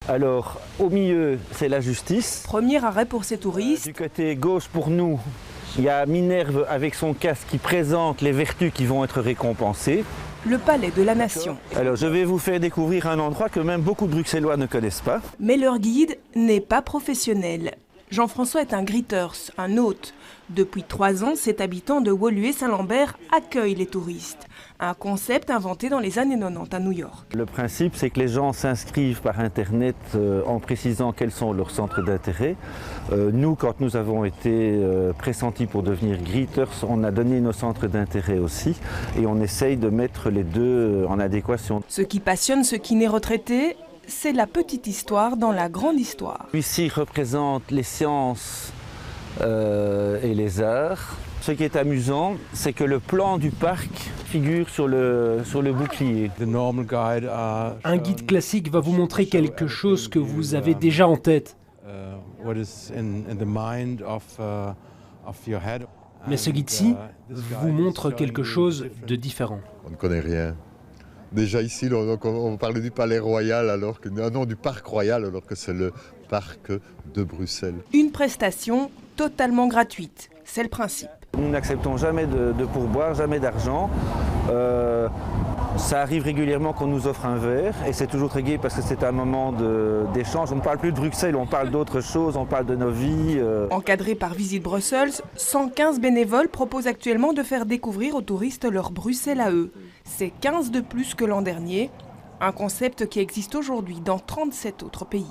Alors, au milieu, c'est la justice. Premier arrêt pour ces touristes. Du côté gauche, pour nous, il y a Minerve avec son casque qui présente les vertus qui vont être récompensées. Le palais de la Nation. Alors, je vais vous faire découvrir un endroit que même beaucoup de Bruxellois ne connaissent pas. Mais leur guide n'est pas professionnel. Jean-François est un greeters, un hôte. Depuis 3 ans, cet habitant de Woluwe-Saint-Lambert accueille les touristes. Un concept inventé dans les années 90 à New York. Le principe, c'est que les gens s'inscrivent par Internet en précisant quels sont leurs centres d'intérêt. Nous, quand nous avons été pressentis pour devenir greeters, on a donné nos centres d'intérêt aussi et on essaye de mettre les deux en adéquation. Ce qui passionne ce kiné retraité, c'est la petite histoire dans la grande histoire. Ici représente les sciences et les arts. Ce qui est amusant, c'est que le plan du parc figure sur le bouclier. Un guide classique va vous montrer quelque chose que vous avez déjà en tête. Mais ce guide-ci vous montre quelque chose de différent. On ne connaît rien. Déjà ici, on parlait du palais royal, alors que non, du parc royal, alors que c'est le parc de Bruxelles. Une prestation totalement gratuite, c'est le principe. Nous n'acceptons jamais de pourboire, jamais d'argent. Ça arrive régulièrement qu'on nous offre un verre et c'est toujours très gai parce que c'est un moment d'échange. On ne parle plus de Bruxelles, on parle d'autres choses, on parle de nos vies. Encadré par Visit Brussels, 115 bénévoles proposent actuellement de faire découvrir aux touristes leur Bruxelles à eux. C'est 15 de plus que l'an dernier, un concept qui existe aujourd'hui dans 37 autres pays.